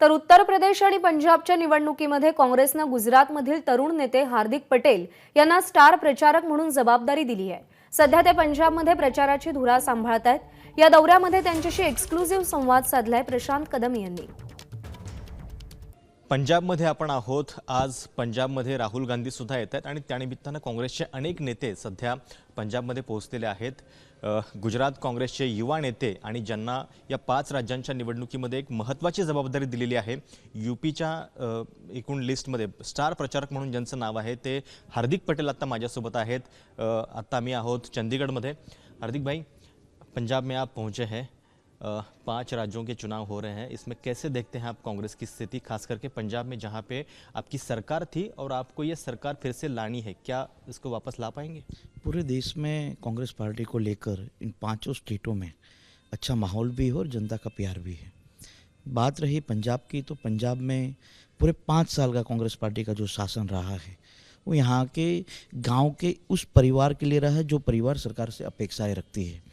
तर उत्तर प्रदेश आणि पंजाबच्या निवडणुकीमध्ये काँग्रेसनं गुजरातमधील तरुण नेते हार्दिक पटेल यांना स्टार प्रचारक म्हणून जबाबदारी दिली आहे। सध्या ते पंजाबमध्ये प्रचाराची धुरा सांभाळतायत। या दौऱ्यामध्ये त्यांच्याशी एक्सक्लुझिव्ह संवाद साधलाय प्रशांत कदम यांनी। पंजाबमध्ये आपण आहोत। आज पंजाबमध्ये राहुल गांधी सुद्धा येत आहेत आणि त्यानिमित्तानं काँग्रेसचे अनेक नेते सध्या पंजाबमध्ये पोहोचलेले आहेत। गुजरात काँग्रेसचे युवा नेते आणि ज्यांना या 5 राज्यांच्या निवडणुकीमध्ये एक महत्त्वाची जबाबदारी दिलेली आहे। यूपीच्या एकूण लिस्टमध्ये स्टार प्रचारक म्हणून ज्यांचं नाव आहे ते हार्दिक पटेल आता माझ्यासोबत आहेत। आता मी आहोत चंडीगढ़। हार्दिक भाई, पंजाब में आप पहुंचे हैं, 5 राज्यों के चुनाव हो रहे हैं, इसमें कैसे देखते हैं आप कांग्रेस की स्थिति, खास करके पंजाब में जहां पे आपकी सरकार थी और आपको ये सरकार फिर से लानी है, क्या इसको वापस ला पाएंगे? पूरे देश में कांग्रेस पार्टी को लेकर इन 5 स्टेटों में अच्छा माहौल भी है और जनता का प्यार भी है। बात रही पंजाब की, तो पंजाब में पूरे 5 साल का कांग्रेस पार्टी का जो शासन रहा है वो यहाँ के गांव के उस परिवार के लिए रहा है जो परिवार सरकार से अपेक्षाएं रखती है।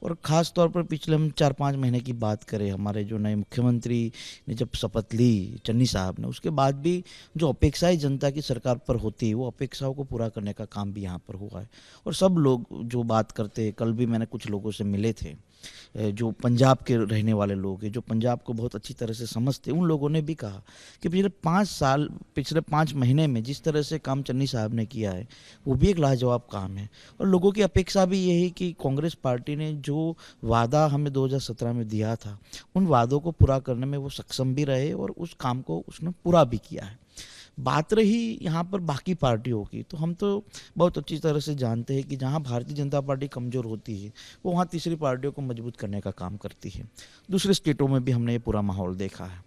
और ख़ास तौर पर पिछले हम 4-5 महीने की बात करें, हमारे जो नए मुख्यमंत्री ने जब शपथ ली चन्नी साहब ने, उसके बाद भी जो अपेक्षाएं जनता की सरकार पर होती है वो अपेक्षाओं को पूरा करने का काम भी यहाँ पर हुआ है। और सब लोग जो बात करते हैं, कल भी मैंने कुछ लोगों से मिले थे जो पंजाब के रहने वाले लोग हैं, जो पंजाब को बहुत अच्छी तरह से समझते, उन लोगों ने भी कहा कि पिछले 5 महीने में जिस तरह से काम चन्नी साहब ने किया है वो भी एक लाजवाब काम है। और लोगों की अपेक्षा भी यही कि कांग्रेस पार्टी ने जो वादा हमें 2017 में दिया था उन वादों को पूरा करने में वो सक्षम भी रहे और उस काम को उसने पूरा भी किया है। बात रही यहाँ पर बाकी पार्टियों की, तो हम तो बहुत अच्छी तरह से जानते हैं कि जहाँ भारतीय जनता पार्टी कमज़ोर होती है वो वहाँ तीसरी पार्टियों को मजबूत करने का काम करती है। दूसरे स्टेटों में भी हमने ये पूरा माहौल देखा है।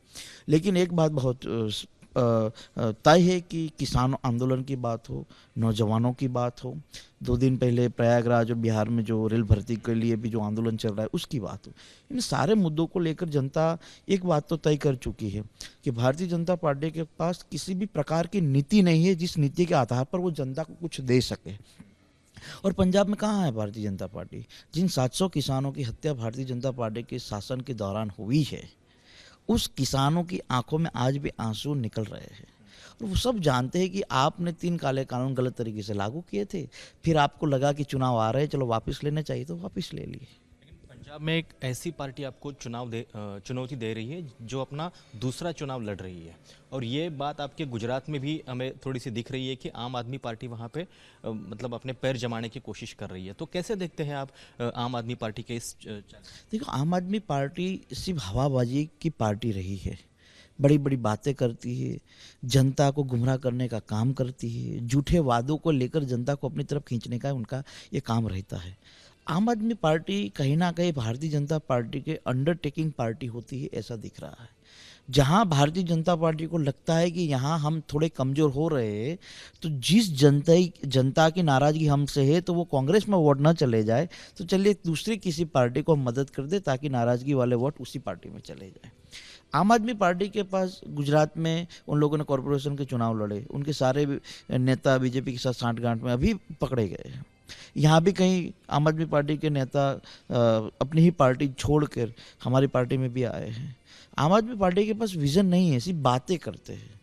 लेकिन एक बात बहुत तय है कि किसान आंदोलन की बात हो, नौजवानों की बात हो, 2 दिन पहले प्रयागराज और बिहार में जो रेल भर्ती के लिए भी जो आंदोलन चल रहा है उसकी बात हो, इन सारे मुद्दों को लेकर जनता एक बात तो तय कर चुकी है कि भारतीय जनता पार्टी के पास किसी भी प्रकार की नीति नहीं है जिस नीति के आधार पर वो जनता को कुछ दे सके। और पंजाब में कहाँ है भारतीय जनता पार्टी? जिन 700 किसानों की हत्या भारतीय जनता पार्टी के शासन के दौरान हुई है, उस किसानों की आंखों में आज भी आंसू निकल रहे हैं। और वो सब जानते हैं कि आपने 3 काले कानून गलत तरीके से लागू किए थे, फिर आपको लगा कि चुनाव आ रहे हैं, चलो वापस लेने चाहिए तो वापस ले लिए। पंजाब में एक ऐसी पार्टी आपको चुनौती दे रही है जो अपना दूसरा चुनाव लड़ रही है, और ये बात आपके गुजरात में भी हमें थोड़ी सी दिख रही है कि आम आदमी पार्टी वहाँ पे मतलब अपने पैर जमाने की कोशिश कर रही है। तो कैसे देखते हैं आप आम आदमी पार्टी के इस देखो, आम आदमी पार्टी सिर्फ हवाबाजी की पार्टी रही है, बड़ी बड़ी बातें करती है, जनता को गुमराह करने का काम करती है, झूठे वादों को लेकर जनता को अपनी तरफ खींचने का उनका ये काम रहता है। आम आदमी पार्टी कहीं ना कहीं भारतीय जनता पार्टी के अंडरटेकिंग पार्टी होती है, ऐसा दिख रहा है। जहां भारतीय जनता पार्टी को लगता है कि यहाँ हम थोड़े कमज़ोर हो रहे हैं, तो जिस जनता की नाराज़गी हमसे है तो वो कांग्रेस में वोट ना चले जाए, तो चलिए दूसरी किसी पार्टी को मदद कर दे ताकि नाराज़गी वाले वोट उसी पार्टी में चले जाए। आम आदमी पार्टी के पास गुजरात में उन लोगों ने कॉरपोरेशन के चुनाव लड़े, उनके सारे नेता बीजेपी के साथ सांठगांठ में अभी पकड़े गए हैं। यहाँ भी कहीं आम आदमी पार्टी के नेता अपनी ही पार्टी छोड़कर हमारी पार्टी में भी आए हैं। आम आदमी पार्टी के पास विजन नहीं है, सिर्फ बातें करते हैं।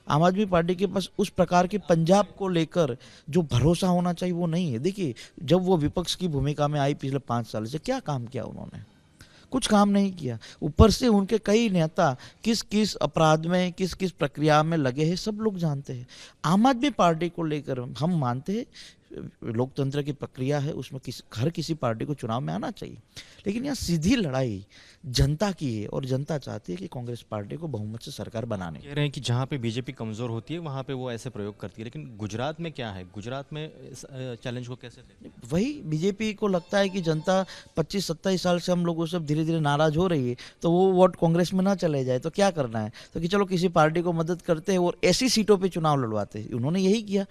आम आदमी पार्टी के पास उस प्रकार के पंजाब को लेकर जो भरोसा होना चाहिए वो नहीं है। देखिए, जब वो विपक्ष की भूमिका में आई पिछले 5 साल से, क्या काम किया उन्होंने? कुछ काम नहीं किया। ऊपर से उनके कई नेता किस किस अपराध में, किस किस प्रक्रिया में लगे हैं, सब लोग जानते हैं। आम आदमी पार्टी को लेकर हम मानते हैं लोकतंत्र की प्रक्रिया है, उसमें हर किसी पार्टी को चुनाव में आना चाहिए, लेकिन यहाँ सीधी लड़ाई जनता की है और जनता चाहती है कि कांग्रेस पार्टी को बहुमत से सरकार बनाने। कह रहे हैं कि जहाँ पे बीजेपी कमज़ोर होती है वहाँ पे वो ऐसे प्रयोग करती है, लेकिन गुजरात में क्या है? गुजरात में इस चैलेंज को कैसे देखते हैं? वही बीजेपी को लगता है कि जनता 25-27 साल से हम लोगों से धीरे धीरे नाराज हो रही है, तो वो वोट कांग्रेस में ना चले जाए तो क्या करना है, तो कि चलो किसी पार्टी को मदद करते हैं और ऐसी सीटों पर चुनाव लड़वाते हैं। उन्होंने यही किया।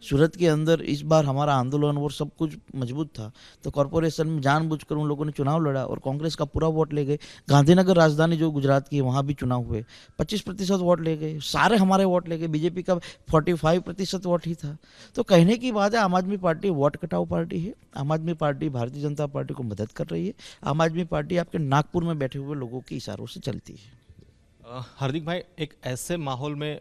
सूरत के अंदर इस बार हमारा आंदोलन और सब कुछ मजबूत था, तो कॉरपोरेशन में जानबूझकर उन लोगों ने चुनाव लड़ा और कांग्रेस का पूरा वोट ले गए। गांधीनगर राजधानी जो गुजरात की है वहाँ भी चुनाव हुए, 25% वोट ले गए, सारे हमारे वोट ले गए। बीजेपी का 45% वोट ही था। तो कहने की बात है, आम आदमी पार्टी वोट कटाऊ पार्टी है। आम आदमी पार्टी भारतीय जनता पार्टी को मदद कर रही है। आम आदमी पार्टी आपके नागपुर में बैठे हुए लोगों के इशारों से चलती है। हार्दिक भाई, एक ऐसे माहौल में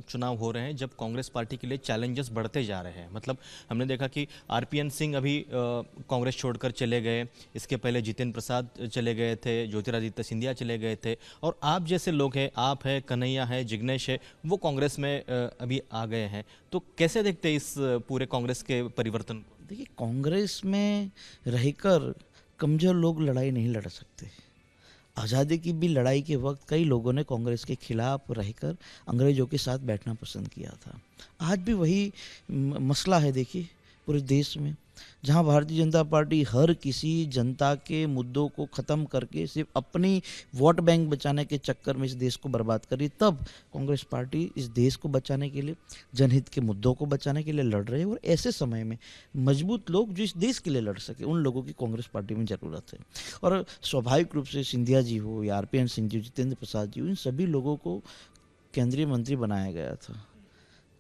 चुनाव हो रहे हैं जब कांग्रेस पार्टी के लिए चैलेंजेस बढ़ते जा रहे हैं। मतलब हमने देखा कि आरपीएन सिंह अभी कांग्रेस छोड़कर चले गए, इसके पहले जितेंद्र प्रसाद चले गए थे, ज्योतिरादित्य सिंधिया चले गए थे, और आप जैसे लोग हैं, आप है, कन्हैया है, जिग्नेश है, वो कांग्रेस में अभी आ गए हैं। तो कैसे देखते हैं इस पूरे कांग्रेस के परिवर्तन को? देखिए, कांग्रेस में रहकर कमज़ोर लोग लड़ाई नहीं लड़ सकते। आज़ादी की भी लड़ाई के वक्त कई लोगों ने कांग्रेस के खिलाफ रहकर अंग्रेज़ों के साथ बैठना पसंद किया था। आज भी वही मसला है। देखिए, पूरे देश में जहां भारतीय जनता पार्टी हर किसी जनता के मुद्दों को ख़त्म करके सिर्फ अपनी वोट बैंक बचाने के चक्कर में इस देश को बर्बाद कर रही, तब कांग्रेस पार्टी इस देश को बचाने के लिए, जनहित के मुद्दों को बचाने के लिए लड़ रहे हैं। और ऐसे समय में मजबूत लोग जो इस देश के लिए लड़ सके, उन लोगों की कांग्रेस पार्टी में ज़रूरत है। और स्वाभाविक रूप से सिंधिया जी हो या आरपीएन सिंह जी, जितेंद्र प्रसाद जी, इन सभी लोगों को केंद्रीय मंत्री बनाया गया था।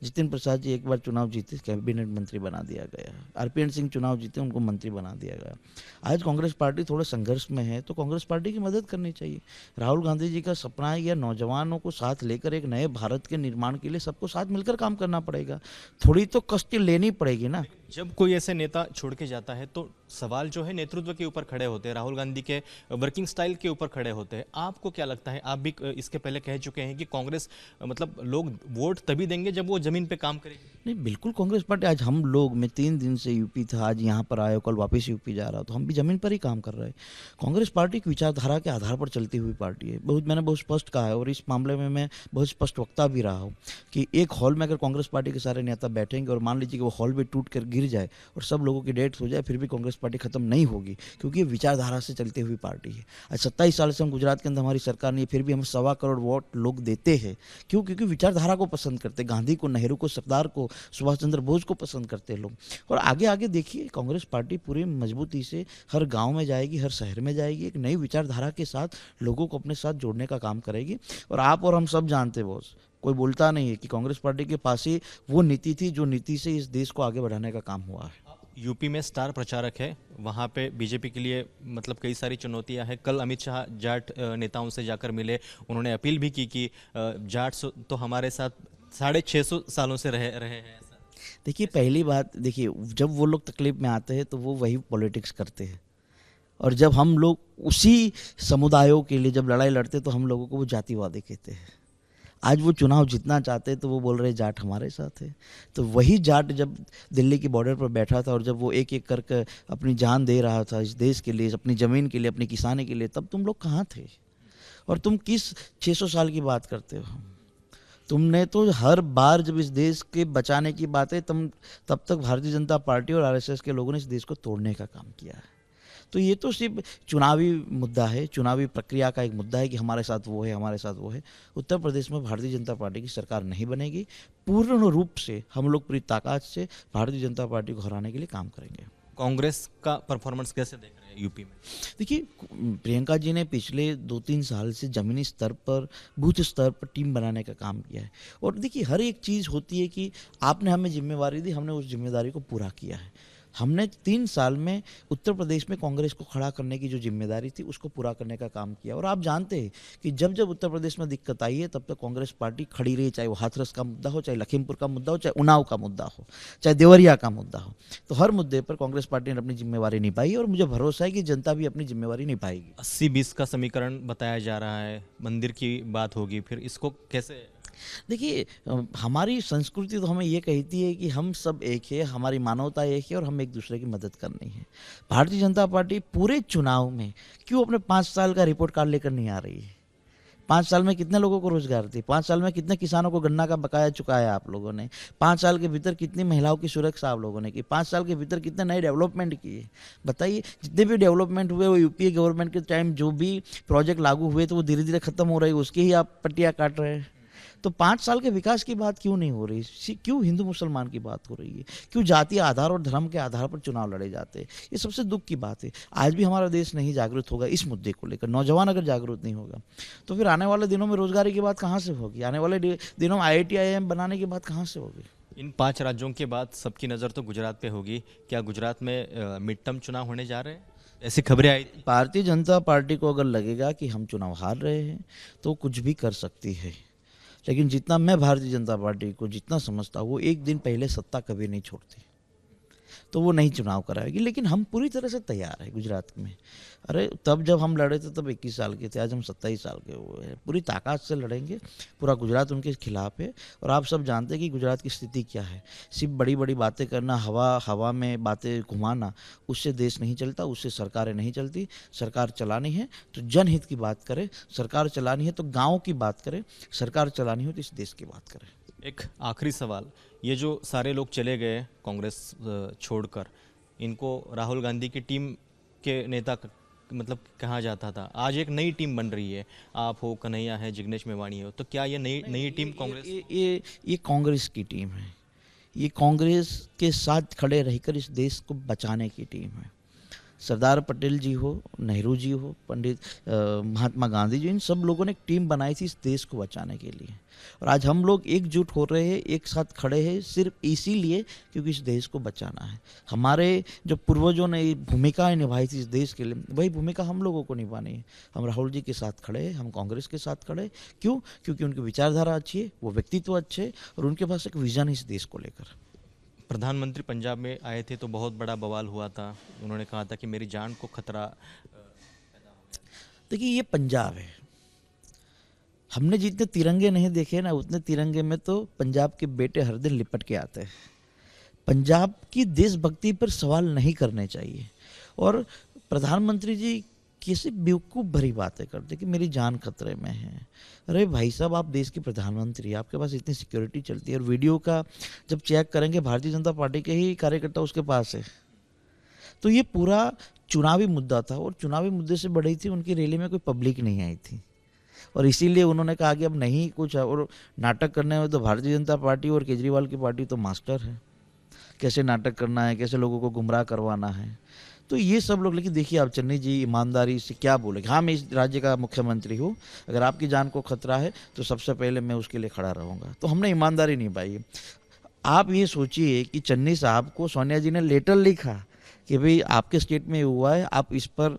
जितेंद्र प्रसाद जी एक बार चुनाव जीते, कैबिनेट मंत्री बना दिया गया। आरपीएन सिंह चुनाव जीते, उनको मंत्री बना दिया गया। आज कांग्रेस पार्टी थोड़े संघर्ष में है, तो कांग्रेस पार्टी की मदद करनी चाहिए। राहुल गांधी जी का सपना है या नौजवानों को साथ लेकर एक नए भारत के निर्माण के लिए सबको साथ मिलकर काम करना पड़ेगा। थोड़ी तो कष्ट लेनी पड़ेगी ना। जब कोई ऐसे नेता छोड़ के जाता है तो सवाल जो है नेतृत्व के ऊपर खड़े होते हैं, राहुल गांधी के वर्किंग स्टाइल के ऊपर खड़े होते हैं। आपको क्या लगता है? आप भी इसके पहले कह चुके हैं कि कांग्रेस मतलब लोग वोट तभी देंगे जब वो जमीन पे काम करेगी। नहीं, बिल्कुल कांग्रेस पार्टी, आज हम लोग, मैं 3 दिन से यूपी था, आज यहाँ पर आया, कल वापस यूपी जा रहा, तो हम भी जमीन पर ही काम कर रहे हैं। कांग्रेस पार्टी की विचारधारा के आधार पर चलती हुई पार्टी है। मैंने बहुत स्पष्ट कहा है, और इस मामले में मैं बहुत स्पष्ट वक्ता भी रहा हूँ कि एक हॉल में अगर कांग्रेस पार्टी के सारे नेता बैठेंगे और मान लीजिए कि वो हॉल भी टूट कर गिर जाए और सब लोगों की डेथ हो जाए, फिर भी कांग्रेस पार्टी खत्म नहीं होगी, क्योंकि ये विचारधारा से चलती हुई पार्टी है। आज 27 साल से हम गुजरात के अंदर हमारी सरकार नहीं है, फिर भी हम 1.25 करोड़ वोट लोग देते हैं। क्यों? क्योंकि विचारधारा को पसंद करते, गांधी को, नेहरू को, सरदार को, सुभाष चंद्र बोस को पसंद करते लोग। और आगे आगे देखिए, कांग्रेस पार्टी पूरी मजबूती से हर गांव में जाएगी, हर शहर में जाएगी, एक नई विचारधारा के साथ लोगों को अपने साथ जोड़ने का काम करेगी। और आप और हम सब जानते हैं, बॉस, कोई बोलता नहीं है कि कांग्रेस पार्टी के पास ही वो नीति थी जो नीति से इस देश को आगे बढ़ाने का काम हुआ है। यूपी में स्टार प्रचारक है, वहाँ पे बीजेपी के लिए मतलब कई सारी चुनौतियां हैं। कल अमित शाह जाट नेताओं से जाकर मिले, उन्होंने अपील भी की कि जाट तो हमारे साथ 650 सालों से रहे हैं। देखिए, पहली बात, देखिए, जब वो लोग तकलीफ में आते हैं तो वो वही पॉलिटिक्स करते हैं, और जब हम लोग उसी समुदायों के लिए जब लड़ाई लड़ते तो हम लोगों को वो जातिवादी कहते हैं। आज वो चुनाव जीतना चाहते हैं तो वो बोल रहे जाट हमारे साथ है। तो वही जाट जब दिल्ली की बॉर्डर पर बैठा था और जब वो एक एक करके अपनी जान दे रहा था इस देश के लिए, अपनी ज़मीन के लिए, अपनी किसानी के लिए, तब तुम लोग कहाँ थे? और तुम किस 600 साल की बात करते हो? तुमने तो हर बार जब इस देश के बचाने की बात है, तब तक भारतीय जनता पार्टी और आरएसएस के लोगों ने इस देश को तोड़ने का काम किया है। तो ये तो सिर्फ चुनावी मुद्दा है, चुनावी प्रक्रिया का एक मुद्दा है कि हमारे साथ वो है, हमारे साथ वो है। उत्तर प्रदेश में भारतीय जनता पार्टी की सरकार नहीं बनेगी। पूर्ण रूप से हम लोग पूरी ताकत से भारतीय जनता पार्टी को हराने के लिए काम करेंगे। कांग्रेस का परफॉर्मेंस कैसे देख रहे हैं यूपी में? देखिए, प्रियंका जी ने पिछले 2-3 साल से ज़मीनी स्तर पर, बूथ स्तर पर टीम बनाने का काम किया है। और देखिए, हर एक चीज़ होती है कि आपने हमें जिम्मेवारी दी, हमने उस जिम्मेदारी को पूरा किया है। हमने 3 साल में उत्तर प्रदेश में कांग्रेस को खड़ा करने की जो जिम्मेदारी थी उसको पूरा करने का काम किया। और आप जानते हैं कि जब जब उत्तर प्रदेश में दिक्कत आई है तब तक कांग्रेस पार्टी खड़ी रही, चाहे वो हाथरस का मुद्दा हो, चाहे लखीमपुर का मुद्दा हो, चाहे उन्नाव का मुद्दा हो, चाहे देवरिया का मुद्दा हो। तो हर मुद्दे पर कांग्रेस पार्टी ने अपनी जिम्मेवारी निभाई और मुझे भरोसा है कि जनता भी अपनी जिम्मेवारी निभाएगी। 80-20 का समीकरण बताया जा रहा है, मंदिर की बात होगी, फिर इसको कैसे? देखिए, हमारी संस्कृति तो हमें ये कहती है कि हम सब एक है, हमारी मानवता एक है और हम एक दूसरे की मदद करनी है। भारतीय जनता पार्टी पूरे चुनाव में क्यों अपने 5 साल का रिपोर्ट कार्ड लेकर नहीं आ रही है? 5 साल में कितने लोगों को रोजगार दी? 5 साल में कितने किसानों को गन्ना का बकाया चुकाया आप लोगों ने? 5 साल के भीतर कितनी महिलाओं की सुरक्षा आप लोगों ने की? 5 साल के भीतर कितने नए डेवलपमेंट किए? बताइए। जितने भी डेवलपमेंट हुए वो यूपीए गवर्नमेंट के टाइम जो भी प्रोजेक्ट लागू हुए तो वो धीरे धीरे खत्म हो रहे हैं, उसकी ही आप पट्टियाँ काट रहे हैं। तो 5 साल के विकास की बात क्यों नहीं हो रही? क्यों हिंदू मुसलमान की बात हो रही है? क्यों जातीय आधार और धर्म के आधार पर चुनाव लड़े जाते हैं? ये सबसे दुख की बात है। आज भी हमारा देश नहीं जागरूक होगा इस मुद्दे को लेकर, नौजवान अगर जागरूक नहीं होगा तो फिर आने वाले दिनों में रोजगारी की बात कहाँ से होगी? आने वाले दिनों में IIT IIM बनाने की बात कहाँ से होगी? इन 5 राज्यों के बाद सबकी नज़र तो गुजरात पे होगी। क्या गुजरात में मिड टर्म चुनाव होने जा रहे हैं? ऐसी खबरें आई थी। भारतीय जनता पार्टी को अगर लगेगा कि हम चुनाव हार रहे हैं तो कुछ भी कर सकती है, लेकिन जितना मैं भारतीय जनता पार्टी को जितना समझता हूँ, वो एक दिन पहले सत्ता कभी नहीं छोड़ती, तो वो नहीं चुनाव कराएगी। लेकिन हम पूरी तरह से तैयार हैं गुजरात में। अरे तब जब हम लड़े थे तब 21 साल के थे, आज हम 27 साल के हुए हैं। पूरी ताकत से लड़ेंगे, पूरा गुजरात उनके खिलाफ है। और आप सब जानते हैं कि गुजरात की स्थिति क्या है। सिर्फ बड़ी बड़ी बातें करना, हवा में बातें घुमाना, उससे देश नहीं चलता, उससे सरकारें नहीं चलती। सरकार चलानी है तो जनहित की बात करें, सरकार चलानी है तो गाँव की बात करें, सरकार चलानी हो तो इस देश की बात करें। एक आखिरी सवाल, ये जो सारे लोग चले गए कांग्रेस छोड़कर, इनको राहुल गांधी की टीम के नेता मतलब कहा जाता था। आज एक नई टीम बन रही है, आप हो, कन्हैया है, जिग्नेश मेवाणी हो, तो क्या ये नई टीम कांग्रेस? ये कांग्रेस की टीम है। ये कांग्रेस के साथ खड़े रहकर इस देश को बचाने की टीम है। सरदार पटेल जी हो, नेहरू जी हो, पंडित महात्मा गांधी जी, इन सब लोगों ने एक टीम बनाई थी इस देश को बचाने के लिए। और आज हम लोग एकजुट हो रहे हैं, एक साथ खड़े हैं, सिर्फ इसीलिए क्योंकि इस देश को बचाना है। हमारे जो पूर्वजों ने भूमिकाएं निभाई थी इस देश के लिए, वही भूमिका हम लोगों को निभानी है। हम राहुल जी के साथ खड़े हैं, हम कांग्रेस के साथ खड़े हैं। क्यों? क्योंकि उनकी विचारधारा अच्छी है, वो व्यक्तित्व अच्छे है और उनके पास एक विजन है इस देश को लेकर। प्रधानमंत्री पंजाब में आए थे तो बहुत बड़ा बवाल हुआ था, उन्होंने कहा था कि मेरी जान को खतरा। देखिए, ये पंजाब है। हमने जितने तिरंगे नहीं देखे ना, उतने तिरंगे में तो पंजाब के बेटे हर दिन लिपट के आते हैं। पंजाब की देशभक्ति पर सवाल नहीं करने चाहिए। और प्रधानमंत्री जी कैसे बेवकूफ़ भरी बातें करते कि मेरी जान खतरे में है। अरे भाई साहब, आप देश के प्रधानमंत्री हैं, आपके पास इतनी सिक्योरिटी चलती है, और वीडियो का जब चेक करेंगे भारतीय जनता पार्टी के ही कार्यकर्ता उसके पास है। तो ये पूरा चुनावी मुद्दा था, और चुनावी मुद्दे से बड़ी थी उनकी रैली में कोई पब्लिक नहीं आई थी, और इसीलिए उन्होंने कहा कि अब नहीं कुछ। और नाटक करने में तो भारतीय जनता पार्टी और केजरीवाल की पार्टी तो मास्टर है, कैसे नाटक करना है, कैसे लोगों को गुमराह करवाना है। तो ये सब लोग, लेकिन देखिए आप चन्नी जी ईमानदारी से क्या बोलेंगे। हाँ, मैं इस राज्य का मुख्यमंत्री हूँ, अगर आपकी जान को खतरा है तो सबसे पहले मैं उसके लिए खड़ा रहूँगा। तो हमने ईमानदारी निभाई है। आप ये सोचिए कि चन्नी साहब को सोनिया जी ने लेटर लिखा कि भाई आपके स्टेट में हुआ है, आप इस पर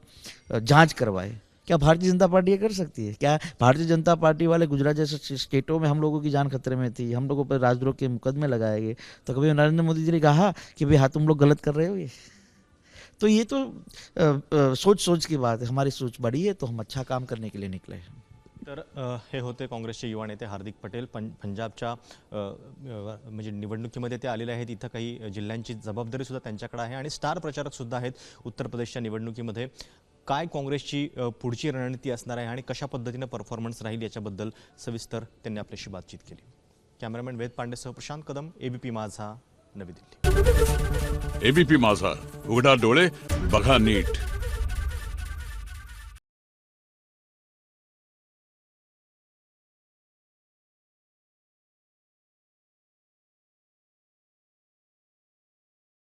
जांच करवाए। क्या भारतीय जनता पार्टी ये कर सकती है? क्या भारतीय जनता पार्टी वाले गुजरात जैसे स्टेटों में हम लोगों की जान खतरे में थी, हम लोगों पर राजद्रोह के मुकदमे लगाए गए, तो कभी नरेंद्र मोदी जी ने कहा कि भाई हाँ तुम लोग गलत कर रहे हो? ये तो सोच की बात है। हमारी सोच बड़ी है तो हम अच्छा काम करने के लिए निकले हैं। तर हे होते काँग्रेसचे युवा नेते हार्दिक पटेल. पंजाबच्या म्हणजे निवडणुकीमध्ये ते आलेले आहेत. इथं काही जिल्ह्यांची जबाबदारीसुद्धा त्यांच्याकडे आहे आणि स्टार प्रचारकसुद्धा आहेत उत्तर प्रदेशच्या निवडणुकीमध्ये. काय काँग्रेसची पुढची रणनीती असणार आहे आणि कशा पद्धतीने परफॉर्मन्स राहील याच्याबद्दल सविस्तर त्यांनी आपल्याशी बातचीत केली. कॅमेरामॅन वेद पांडेसह प्रशांत कदम, एबीपी माझा, नवी दिल्ली. एबीपी माझा, उघडा डोळे बघा नीट.